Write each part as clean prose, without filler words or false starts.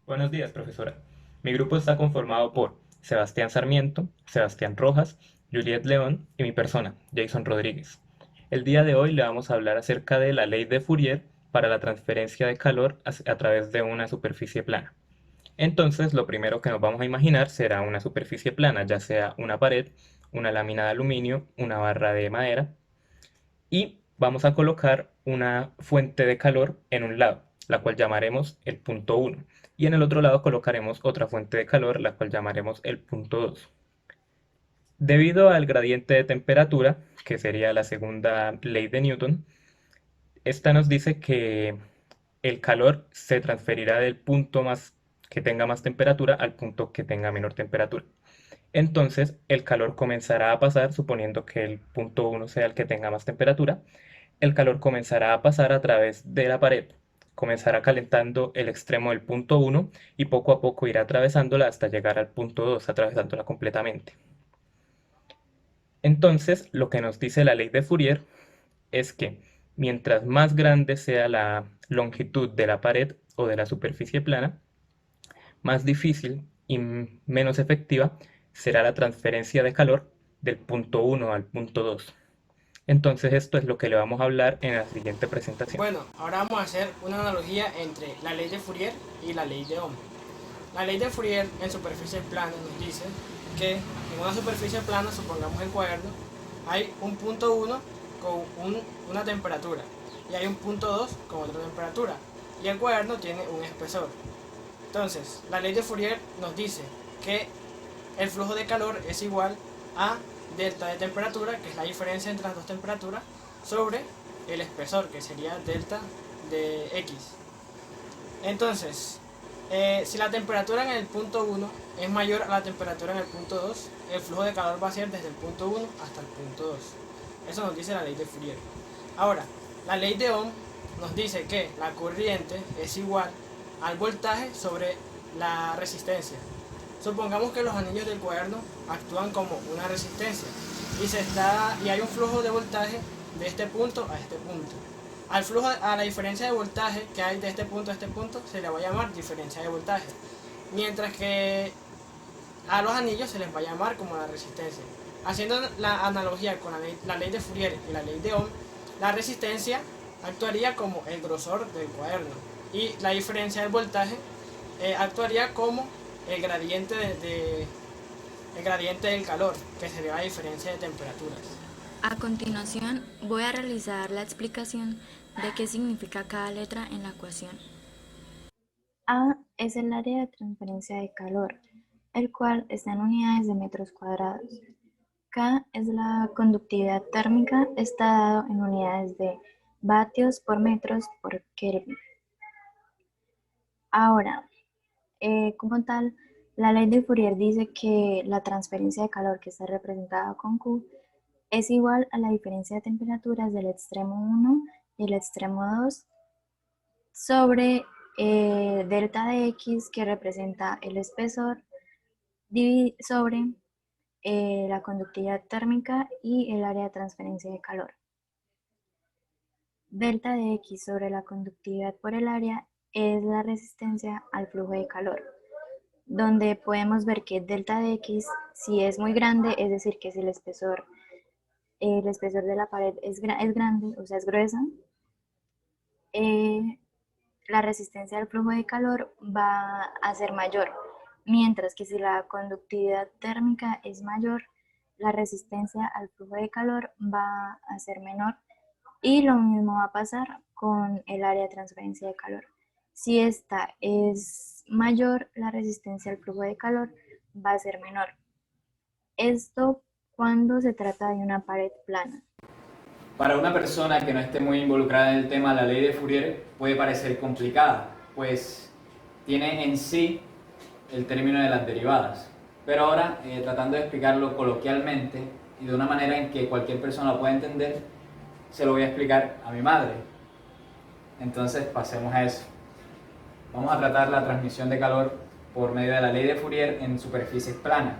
Buenos días, profesora. Mi grupo está conformado por Sebastián Sarmiento, Sebastián Rojas, Juliet León y mi persona, Jason Rodríguez. El día de hoy le vamos a hablar acerca de la ley de Fourier para la transferencia de calor a través de una superficie plana. Entonces, lo primero que nos vamos a imaginar será una superficie plana, ya sea una pared, una lámina de aluminio, una barra de madera, y vamos a colocar una fuente de calor en un lado, la cual llamaremos el punto 1, y en el otro lado colocaremos otra fuente de calor, la cual llamaremos el punto 2. Debido al gradiente de temperatura, que sería la segunda ley de Newton, esta nos dice que el calor se transferirá del punto más que tenga más temperatura al punto que tenga menor temperatura. Entonces, el calor comenzará a pasar, suponiendo que el punto 1 sea el que tenga más temperatura, el calor comenzará a pasar a través de la pared, comenzará calentando el extremo del punto 1 y poco a poco irá atravesándola hasta llegar al punto 2, atravesándola completamente. Entonces, lo que nos dice la ley de Fourier es que mientras más grande sea la longitud de la pared o de la superficie plana, más difícil y menos efectiva será la transferencia de calor del punto 1 al punto 2. Entonces esto es lo que le vamos a hablar en la siguiente presentación. Bueno, ahora vamos a hacer una analogía entre la ley de Fourier y la ley de Ohm. La ley de Fourier en superficie plana nos dice que en una superficie plana, supongamos el cuaderno, hay un punto 1 con una temperatura y hay un punto 2 con otra temperatura y el cuaderno tiene un espesor. Entonces, la ley de Fourier nos dice que el flujo de calor es igual a delta de temperatura, que es la diferencia entre las dos temperaturas, sobre el espesor, que sería delta de X. Entonces, si la temperatura en el punto 1 es mayor a la temperatura en el punto 2, el flujo de calor va a ser desde el punto 1 hasta el punto 2. Eso nos dice la ley de Fourier. Ahora, la ley de Ohm nos dice que la corriente es igual al voltaje sobre la resistencia. Supongamos que los anillos del cuaderno actúan como una resistencia y hay un flujo de voltaje de este punto a este punto. A la diferencia de voltaje que hay de este punto a este punto se le va a llamar diferencia de voltaje, mientras que a los anillos se les va a llamar como la resistencia. Haciendo la analogía con la ley de Fourier y la ley de Ohm, la resistencia actuaría como el grosor del cuaderno y la diferencia del voltaje actuaría como el gradiente, el gradiente del calor, que sería la diferencia de temperaturas. A continuación, voy a realizar la explicación de qué significa cada letra en la ecuación. A es el área de transferencia de calor, el cual está en unidades de metros cuadrados. K es la conductividad térmica, está dado en unidades de vatios por metros por Kelvin. Ahora, como tal, la ley de Fourier dice que la transferencia de calor, que está representada con Q, es igual a la diferencia de temperaturas del extremo 1 y el extremo 2 sobre delta de X, que representa el espesor, sobre la conductividad térmica y el área de transferencia de calor. Delta de X sobre la conductividad por el área es la resistencia al flujo de calor, donde podemos ver que delta de X, si es muy grande, es decir, que si el espesor de la pared es grande, o sea, es gruesa, eh, la resistencia al flujo de calor va a ser mayor, mientras que si la conductividad térmica es mayor, la resistencia al flujo de calor va a ser menor, y lo mismo va a pasar con el área de transferencia de calor. Si esta es mayor, la resistencia al flujo de calor va a ser menor. Esto cuando se trata de una pared plana. Para una persona que no esté muy involucrada en el tema, la ley de Fourier puede parecer complicada, pues tiene en sí el término de las derivadas. Pero ahora, tratando de explicarlo coloquialmente y de una manera en que cualquier persona lo pueda entender, se lo voy a explicar a mi madre. Entonces, pasemos a eso. Vamos a tratar la transmisión de calor por medio de la ley de Fourier en superficies planas.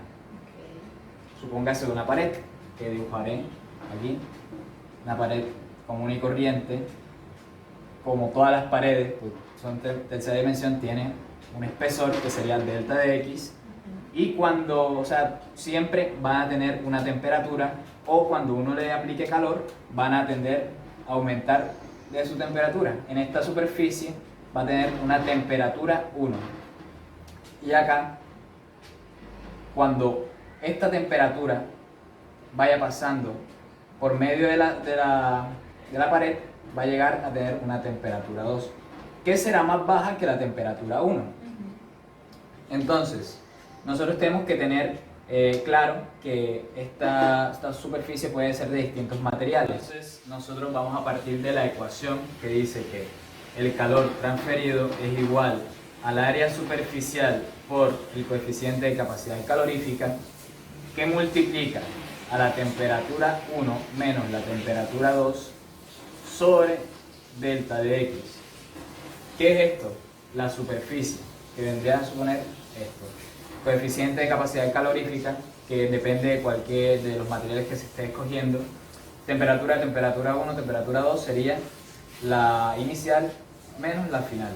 Supóngase una pared que dibujaré aquí. Una pared común y corriente, como todas las paredes, pues son tercera dimensión, tiene un espesor que sería delta de X, y cuando, o sea, siempre van a tener una temperatura, o cuando uno le aplique calor, van a tender a aumentar de su temperatura. En esta superficie va a tener una temperatura 1. Y acá, cuando esta temperatura vaya pasando por medio de la pared, va a llegar a tener una temperatura 2, que será más baja que la temperatura 1. Entonces, nosotros tenemos que tener claro que esta superficie puede ser de distintos materiales. Entonces, nosotros vamos a partir de la ecuación que dice que el calor transferido es igual al área superficial por el coeficiente de capacidad calorífica, que multiplica a la temperatura 1 menos la temperatura 2 sobre delta de X. ¿Qué es esto? La superficie, que vendría a suponer esto. Coeficiente de capacidad calorífica, que depende de cualquier de los materiales que se esté escogiendo. Temperatura 1, temperatura 2 sería la inicial menos la final.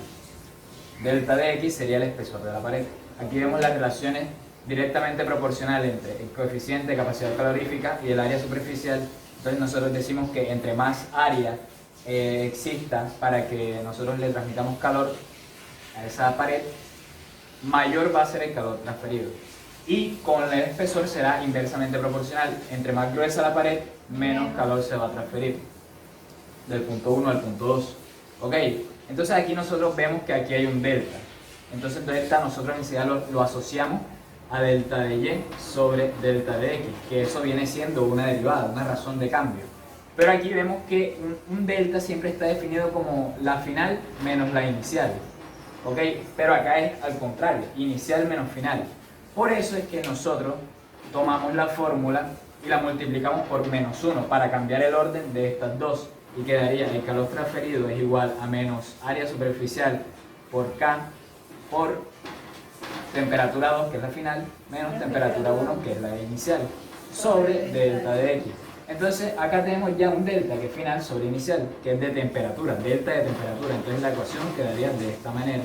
Delta de X sería el espesor de la pared. Aquí vemos las relaciones directamente proporcionales entre el coeficiente de capacidad calorífica y el área superficial. Entonces nosotros decimos que entre más área exista para que nosotros le transmitamos calor a esa pared, mayor va a ser el calor transferido. Y con el espesor será inversamente proporcional. Entre más gruesa la pared, menos calor se va a transferir, del punto 1 al punto 2. ¿Ok? Entonces aquí nosotros vemos que aquí hay un delta. Entonces delta nosotros enseguida lo asociamos a delta de Y sobre delta de X, que eso viene siendo una derivada, una razón de cambio. Pero aquí vemos que un delta siempre está definido como la final menos la inicial. ¿Ok? Pero acá es al contrario, inicial menos final. Por eso es que nosotros tomamos la fórmula y la multiplicamos por menos 1 para cambiar el orden de estas dos. Y quedaría el calor transferido es igual a menos área superficial por K por temperatura 2, que es la final, menos temperatura 1, que es la inicial, sobre delta de X. Entonces acá tenemos ya un delta que es final sobre inicial, que es de temperatura, delta de temperatura. Entonces la ecuación quedaría de esta manera.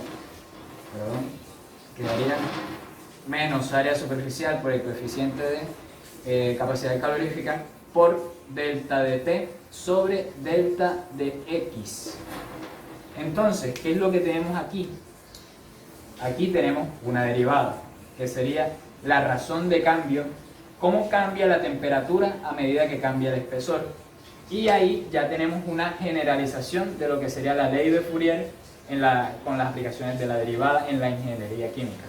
Quedaría menos área superficial por el coeficiente de capacidad calorífica por delta de T sobre delta de X. Entonces, ¿qué es lo que tenemos aquí? Aquí tenemos una derivada, que sería la razón de cambio, cómo cambia la temperatura a medida que cambia el espesor. Y ahí ya tenemos una generalización de lo que sería la ley de Fourier con las aplicaciones de la derivada en la ingeniería química.